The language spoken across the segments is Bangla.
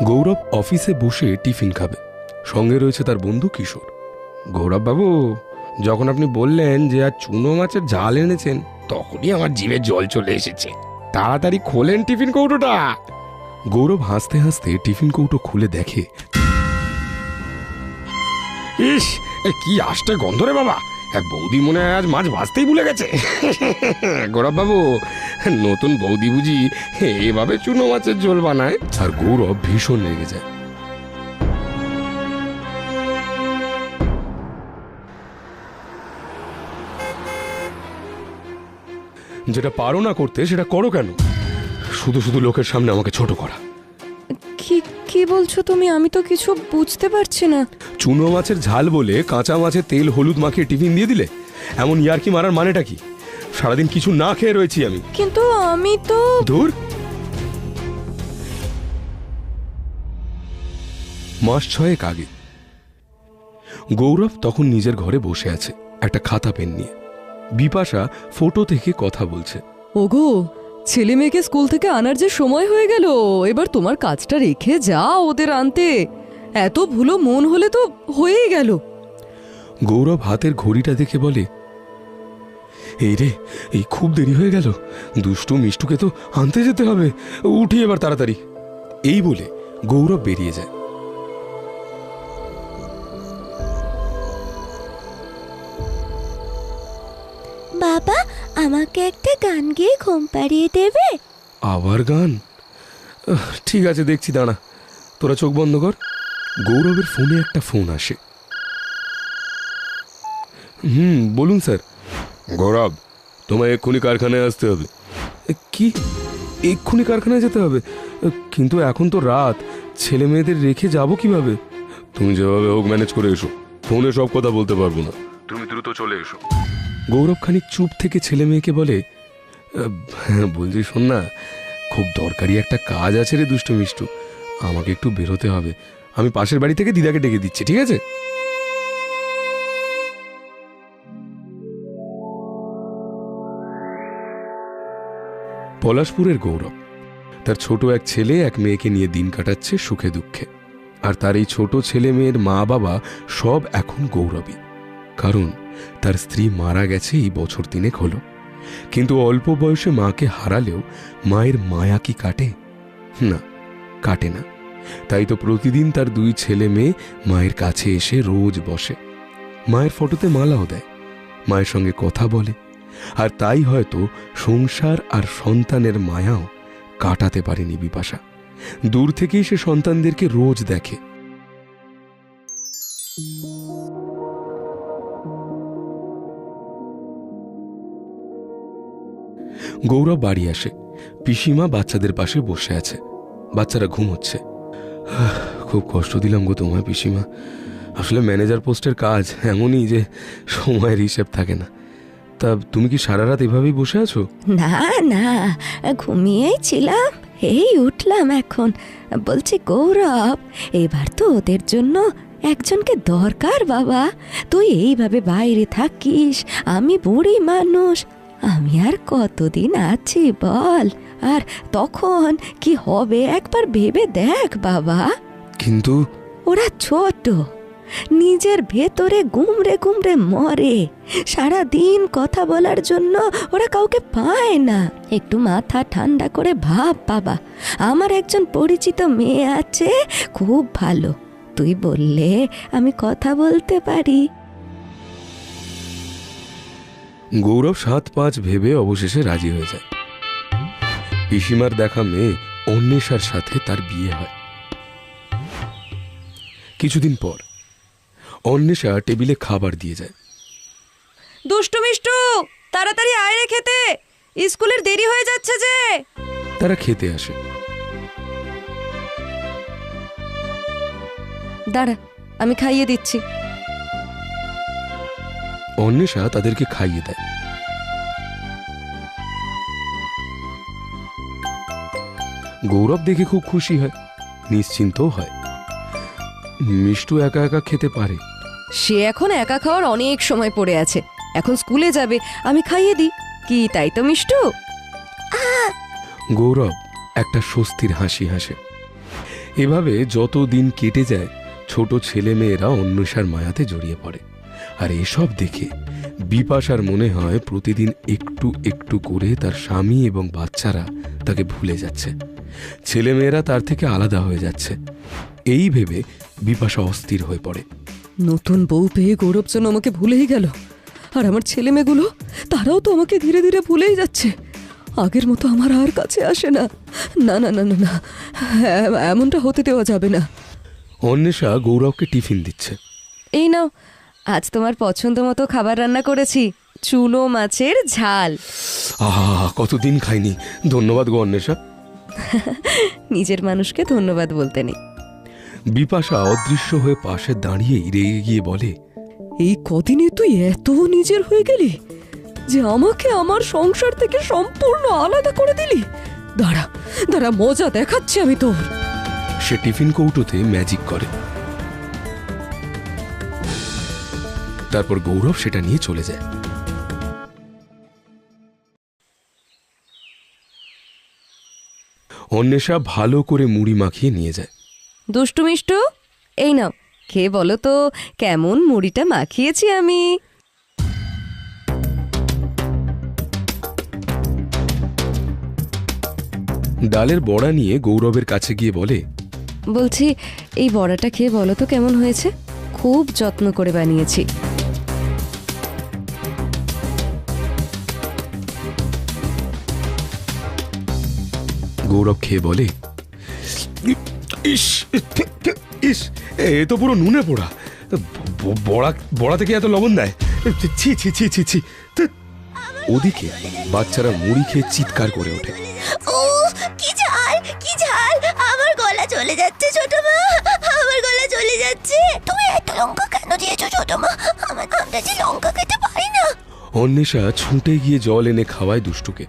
গৌরব অফিসে বসে টিফিন খাবে, সঙ্গে রয়েছে তার বন্ধু কিশোর। গৌরব বাবু, যখন আপনি বললেন যে আজ চুনো মাছের ঝাল এনেছেন, তখনই আমার জিভে জল চলে এসেছে। তাড়াতাড়ি খোলেন টিফিন কৌটোটা। গৌরব হাসতে হাসতে টিফিন কৌটো খুলে দেখে, ইস, কি আষ্টে গন্ধ রে বাবা! বৌদি মনে হয় আজ মাছ ভাজতেই ভুলে গেছে। গৌরব বাবু, নতুন বৌদি বুঝি এভাবে চুনো মাছের ঝোল বানায়? আর গৌরব ভীষণ রেগে যায়। যেটা পারো না করতে সেটা করো কেন? শুধু শুধু লোকের সামনে আমাকে ছোট করা। কি বলছো তুমি? আমি তো কিছু বুঝতে পারছি না। চুনো মাছের ঝাল বলে কাঁচা মাছের তেল হলুদ মাখিয়ে টিফিন দিয়ে দিলে? এমন ইয়ার্কি মারার মানেটা কি? সারাদিন কিছু না খেয়ে রয়েছি আমি। কিন্তু আমি তো... দূর। মাস 6 আগে গৌরব তখন নিজের ঘরে বসে আছে, একটা খাতা পেন নিয়ে। বিপাশা ফটো থেকে কথা বলছে। ওগো, ছেলে মেয়েকে স্কুল থেকে আনার যে সময় হয়ে গেল, এবার তোমার কাজটা রেখে যাও ওদের আনতে। এত ভুলো মন হলে তো হয়েই গেল। গৌরব হাতের ঘড়িটা দেখে বলে, এই রে, এই খুব দেরি হয়ে গেল। দুষ্টু মিষ্টুকে তো আনতে যেতে হবে, উঠি এবার তাড়াতাড়ি। এই বলে গৌরব বেরিয়ে যায়। বাবা, আমাকে একটা গান গেয়ে ঘুম পাড়িয়ে দেবে? আবার গান? ঠিক আছে, দেখছি, দাঁড়া, তোরা চোখ বন্ধ কর। গৌরবের ফোনে একটা ফোন আসে। বলুন স্যার। গৌরব, তোমায় এক্ষুনি কারখানায় আসতে হবে। কি, এক্ষুনি কারখানায় যেতে হবে? কিন্তু এখন তো রাত, ছেলে মেয়েদের রেখে যাব কিভাবে? তুমি যেভাবে হোক ম্যানেজ করে এসো, ফোনে সব কথা বলতে পারবো না, তুমি দ্রুত চলে এসো। গৌরব খানিক চুপ থেকে ছেলে মেয়েকে বলে, বলছি শোন না, খুব দরকারি একটা কাজ আছে রে দুষ্টু মিষ্টু, আমাকে একটু বেরোতে হবে। আমি পাশের বাড়ি থেকে দিদাকে ডেকে দিচ্ছি, ঠিক আছে? পলাশপুরের গৌরব তার ছোট এক ছেলে এক মেয়েকে নিয়ে দিন কাটাচ্ছে সুখে দুঃখে। আর তার এই ছোট ছেলে মেয়ের মা বাবা সব এখন গৌরবী, কারণ তার স্ত্রী মারা গেছে এই বছর 3 হলো। কিন্তু অল্প বয়সে মাকে হারালেও মায়ের মায়া কি কাটে? না, কাটে না। তাই তো প্রতিদিন তার 2 ছেলে মেয়ে মায়ের কাছে এসে রোজ বসে, মায়ের ফটোতে মালাও দেয়, মায়ের সঙ্গে কথা বলে। আর তাই হয়তো সংসার আর সন্তানের মায়াও কাটাতে পারেনি বিপাশা। দূর থেকেই সে সন্তানদেরকে রোজ দেখে। গৌরব বাড়ি আসে, পিসিমা বাচ্চাদের পাশে বসে আছে, বাচ্চারা ঘুমোচ্ছে। খুব কষ্ট দিলাম গো তোমায় পিসিমা, আসলে ম্যানেজার পোস্টের কাজ এমনই যে সময়ের হিসেব থাকে না। তা তুমি কি সারা রাত এভাবেই বসে আছো? না না, ঘুমিয়েই ছিলাম, এই উঠলাম এখন। বলছি গৌরব, এবার তো ওদের জন্য একজনকে দরকার বাবা। তুই এইভাবে বাইরে থাকিস, আমি বুড়ি মানুষ, আমি আর কতদিন আছি বল? আর তখন কি হবে একবার ভেবে দেখ বাবা। কিন্তু ওরা ছোট, নিজের ভেতরে গুমড়ে গুমড়ে মরে, সারা দিন কথা বলার জন্য ওরা কাউকে পায় না। একটু মাথা ঠান্ডা করে ভাব বাবা, আমার একজন পরিচিত মেয়ে আছে, খুব ভালো, তুই বললে আমি কথা বলতে পারি। গৌরব 7-5 ভেবে অবশেষে রাজি হয়ে যায়। পিসিমার দেখা মেয়ে অন্বেষার সাথে তার বিয়ে হয়। কিছুদিন পর অন্বেষা টেবিলে খাবার দিয়ে যায়। দুষ্টু মিষ্টু, তাড়াতাড়ি আয় রে খেতে, স্কুলের দেরি হয়ে যাচ্ছে যে। তারা খেতে আসে। দাঁড়া, আমি খাইয়ে দিচ্ছি। অন্বেষা তাদেরকে খাইয়ে দেয়। গৌরব দেখে খুব খুশি হয়, নিশ্চিন্তও হয়। মিষ্টু একা একা খেতে পারে? সে এখন একা খাওয়ার অনেক সময় পড়ে আছে, এখন স্কুলে যাবে, আমি খাইয়ে দিই। কি তাই তো মিষ্টু? গৌরব একটা স্বস্তির হাসি হাসে। এভাবে যত দিন কেটে যায় ছোট ছেলে মেয়েরা অন্বেষার মায়াতে জড়িয়ে পড়ে। আর এসব দেখে বিপাশার মনে হয় প্রতিদিন একটু একটু করে তার স্বামী এবং বাচ্চারা তাকে ভুলে যাচ্ছে, ছেলেমেয়েরা তার থেকে আলাদা হয়ে যাচ্ছে। এই ভেবে বিপাশা অস্থির হয়ে পড়ে। নতুন বউ পেয়ে গৌরব যেন আমাকে ভুলেই গেল, আর আমার ছেলে মেয়েগুলো তারাও তো আমাকে ধীরে ধীরে ভুলেই যাচ্ছে। আগের মতো আমার আর কাছে আসে না। না না না না না, এমনটা হতে দেওয়া যাবে না। অন্বেষা গৌরবকে টিফিন দিচ্ছে। এই নাও, আজ তোমার পছন্দ মতো খাবার রান্না করেছি, চুনো মাছের ঝাল। আহা, কতদিন খাইনি, ধন্যবাদ গো অন্বেষা। নিজের মানুষকে ধন্যবাদ বলতে নেই। বিপাশা অদৃশ্য হয়ে পাশে দাঁড়িয়েই রেগে গিয়ে বলে, এই কদিনে তুই এত নিজের হয়ে গেলি যে আমাকে আমার সংসার থেকে সম্পূর্ণ আলাদা করে দিলি। দাঁড়া দাঁড়া, মজা দেখাচ্ছি আমি তোর। সে টিফিন কৌটোতে ম্যাজিক করে। তারপর গৌরব সেটা নিয়ে চলে যায়। অন্বেষা ভালো করে মুড়ি মাখিয়ে নিয়ে যায়। দুষ্টু মিষ্টু, এই নাও, খেয়ে বলো তো কেমন মুড়িটা মাখিয়েছি আমি। ডালের বড়া নিয়ে গৌরবের কাছে গিয়ে বলে, বলছি এই বড়াটা খেয়ে বলো তো কেমন হয়েছে, খুব যত্ন করে বানিয়েছি। গৌরব খেয়ে বলে, ইস ইস, এ তো পুরো নুনে পোড়া। বড়া বড়া থেকে এত লবণ দেয়, ছি ছি ছি ছি ছি। ওদিকে বাচ্চারা মুড়ি খেয়ে চিৎকার করে ওঠে। ও কি ঝাল, কি ঝাল, আমার গলা চলে যাচ্ছে ছোট মা, আমার গলা চলে যাচ্ছে। তুমি এত লঙ্কা কেন দিয়েছো ছোট মা? আমরা যে লঙ্কা খেতে পারি না। অন্বেষা ছুটে গিয়ে জল এনে খাওয়ায় দুষ্টুকে।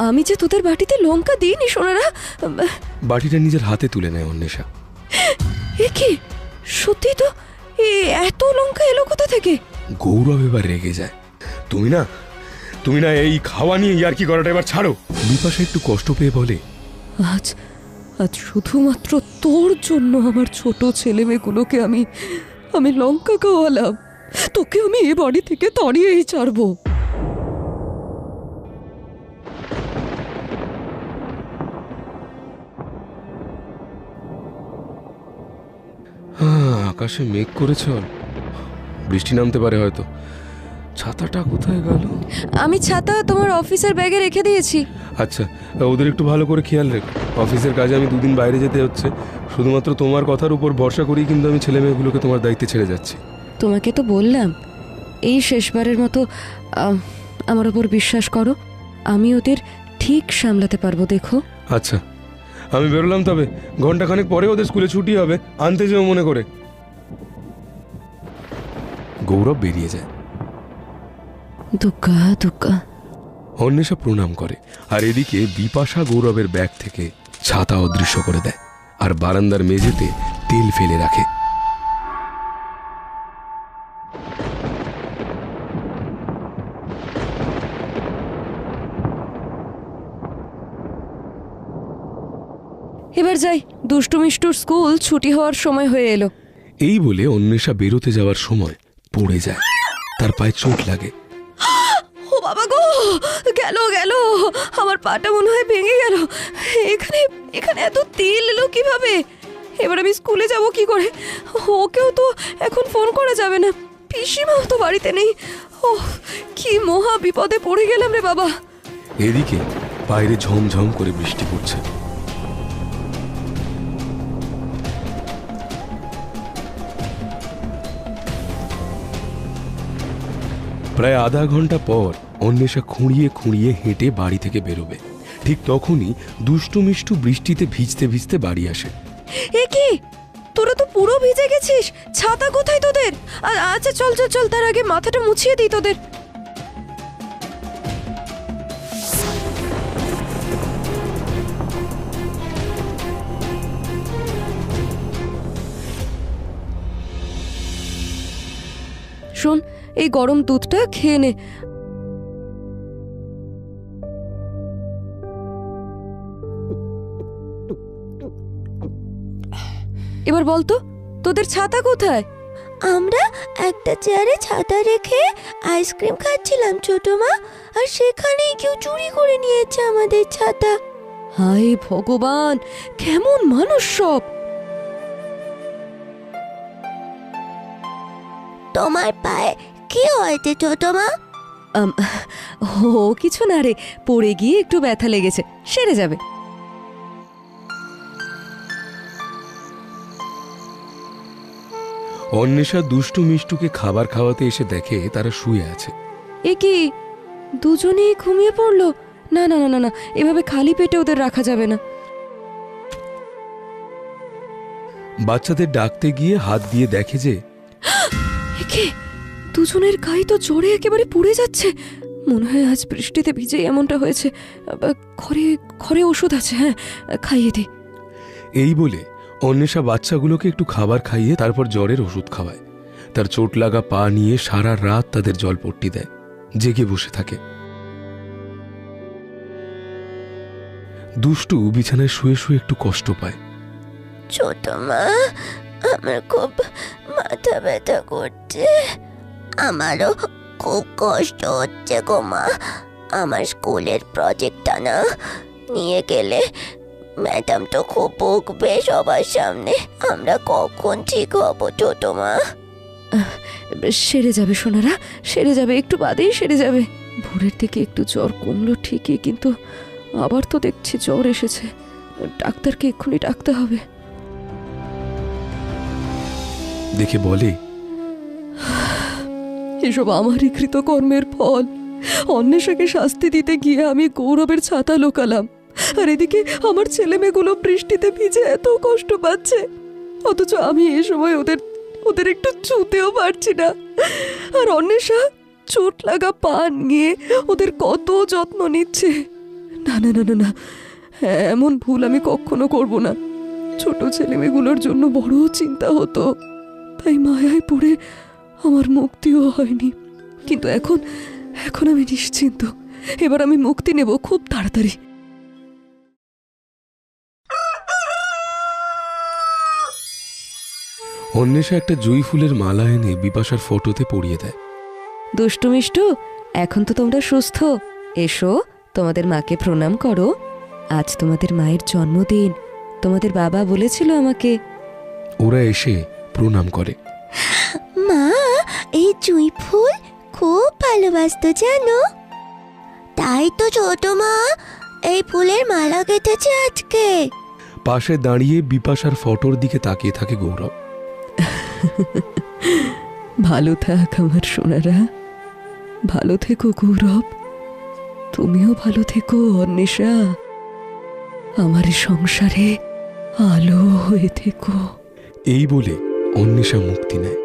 আমি যে তোদের বাটিতে লঙ্কা দিইনি সোনারা। বাটিটা নিজের হাতে তুলে নেয় অন্বেষা। এ কি, সত্যি তো এত লঙ্কা এলো কোথা থেকে? গৌরব এবার রেগে যায়। তুমি না এই খাওয়া নিয়ে ইয়ার্কি করাটা এবার ছাড়ো। বিপাশা একটু কষ্ট পেয়ে বলে, আজ শুধুমাত্র তোর জন্য আমার ছোট ছেলে মেয়েগুলোকে আমি লঙ্কা খাওয়ালাম। তোকে আমি এ বাড়ি থেকে তাড়িয়েই ছাড়বো। হ্যাঁ, আকাশে মেঘ করেছে, বৃষ্টি নামতে পারে হয়তো। ছাতাটা কোথায় গেল? আমি ছাতা তোমার অফিসের ব্যাগে রেখে দিয়েছি। আচ্ছা, ওদের একটু ভালো করে খেয়াল রেখো। অফিসের কাজে আমি 2 দিন বাইরে যেতে হচ্ছে। শুধুমাত্র তোমার কথার উপর ভরসা করেই কিন্তু আমি ছেলে মেয়েগুলোকে তোমার দায়িত্বে ছেড়ে যাচ্ছি। তোমাকে তো বললাম, এই শেষবারের মতো আমার ওপর বিশ্বাস করো, আমি ওদের ঠিক সামলাতে পারবো। দেখো। আচ্ছা, আমি বেরোলাম তবে। ঘন্টাখানেক পরে ওদের স্কুলে ছুটি হবে, আনতে যেও মনে করে। গৌরব বেরিয়ে যায়। দুগ্গা দুগ্গা। অন্বেষা প্রণাম করে, আর এদিকে বিপাশা গৌরবের ব্যাগ থেকে ছাতা অদৃশ্য করে দেয় আর বারান্দার মেঝেতে তেল ফেলে রাখে। এবার যাই, দুষ্টু মিষ্টুর স্কুল ছুটি হওয়ার সময় হয়ে এলো। এই বলে অন্বেষা বেরোতে যাওয়ার সময় পড়ে যায়। তার পায়ে চোট লাগে। ও বাবা গো, গেল গেল, আমার পাটা মনে হয় ভেঙে গেল। এখানে এত তেল এলো কিভাবে? এবার আমি স্কুলে যাব কি করে? ওকেও তো এখন ফোন করা যাবে না, পিসিমাও তো বাড়িতে নেই। ও কি মহা বিপদে পড়ে গেলাম রে বাবা। এদিকে বাইরে ঝমঝম করে বৃষ্টি পড়ছে। প্রায় আধা ঘন্টা পর অন্বেষা খুঁড়িয়ে খুঁড়িয়ে হেঁটে বাড়ি থেকে বেরোবে। ঠিক তখনই দুষ্টু মিষ্টু বৃষ্টিতে ভিজতে ভিজতে বাড়ি আসে। এ কি, তোরা তো পুরো ভিজে গেছিস, ছাতা কোথায় তোদের? আচ্ছা চল চল চল, তার আগে মাথাটা মুছিয়ে দিই তোদের। শোন, এই গরম দুধটা খেয়ে নে। এবার বলতো তোদের ছাতা কোথায়? আমরা একটা চেয়ারে ছাতা রেখে আইসক্রিম খাচ্ছিলাম ছোট মা, আর সেখানেই কেউ চুরি করে নিয়েছে আমাদের ছাতা। হায় ভগবান, কেমন মানুষ সব! তোমার পায়ে কি হয়েছে ছোট মা? ও কিছু না রে, পড়ে গিয়ে একটু ব্যথা লেগেছে, সেরে যাবে। অন্বেষা দুষ্টু মিষ্টুকে খাবার খাওয়াতে এসে দেখে তারা শুয়ে আছে। এ কি, দুজনেই ঘুমিয়ে পড়লো? না না না না না, এভাবে খালি পেটে ওদের রাখা যাবে না। বাচ্চাদের ডাকতে গিয়ে হাত দিয়ে দেখে যে এ কি, দুজনের গায়ে তো জ্বরে একেবারে পুড়ে যাচ্ছে। মনে হয় আজ বৃষ্টিতে ভিজে এমনটা হয়েছে। ঘরে ঘরে ওষুধ আছে, হ্যাঁ খাইয়ে দে। এই বলে অন্বেষা বাচ্চাগুলোকে একটু খাবার খাইয়ে তারপর জ্বরের ওষুধ খাওয়ায়। তার চোট লাগা পা নিয়ে সারা রাত তাদের জলপট্টি দেয়, জেগে বসে থাকে। দুষ্টু বিছানায় শুয়ে শুয়ে একটু কষ্ট পায়। ছোট মা, আমার খুব মাথা ব্যথা করছে। আমারও খুব কষ্ট হচ্ছে গো মা। আমার স্কুলের প্রজেক্টটা না নিয়ে গেলে ম্যাডাম তো খুব বকবে সবার সামনে। আমরা কখন ঠিক হব ছোট মা? সেরে যাবে সোনারা, সেরে যাবে, একটু বাদেই সেরে যাবে। ভোরের থেকে একটু জ্বর কমলো ঠিকই, কিন্তু আবার তো দেখছি জ্বর এসেছে। ডাক্তারকে এক্ষুনি ডাকতে হবে। দেখে বলে, এসব আমারই কৃতকর্মের ফল। অন্বেষাকে শাস্তি দিতে গিয়ে আমি গৌরবের ছাতা লোকালাম, আর এদিকে আমার ছেলে মেয়েগুলো বৃষ্টিতে ভিজে এত কষ্ট পাচ্ছে, অথচ আমি এ সময় ওদের একটু ছুঁতেও পারছি না। আর অন্বেষা চোট লাগা পা নিয়ে ওদের কত যত্ন নিচ্ছে। না না না না না, এমন ভুল আমি কখনো করব না। ছোট ছেলে মেয়েগুলোর জন্য বড় চিন্তা হতো, তাই মায়ায় পড়ে আমার মুক্তিও হয়নি। কিন্তু এখন আমি নিশ্চিন্ত। এবার আমি মুক্তি নেব খুব তাড়াতাড়ি। অন্বেষা একটা জুঁই ফুলের মালা এনে বিপাশার ফটোতে পরিয়ে দেয়। দুষ্টু মিষ্টু, এখন তো তোমরা সুস্থ, এসো তোমাদের মাকে প্রণাম করো। আজ তোমাদের মায়ের জন্মদিন, তোমাদের বাবা বলেছিল আমাকে। ওরা এসে প্রণাম করে। মা, এই জুঁই ফুল খুব ভালোবাসতো জানো। তাই তো ছোট মা এই ফুলের মালা গেঁথেছে আজকে। পাশে দাঁড়িয়ে বিপাশার ফটোর দিকে তাকিয়ে থাকে গৌরব। ভালো থাক আমার সোনারা, ভালো থেকো গৌরব, তুমিও ভালো থেকো অন্বেষা, আমার সংসারে আলো হয়ে থেকো। এই বলে অন্বেষা মুক্তি নেয়।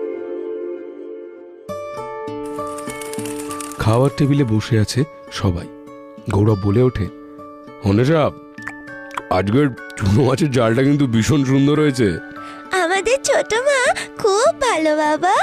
খাওয়ার টেবিলে বসে আছে সবাই। গৌরব বলে ওঠে, অন্বেষা, আজকের চুনো মাছের জালটা কিন্তু ভীষণ সুন্দর হয়েছে। আমাদের ছোট মা খুব ভালো বাবা।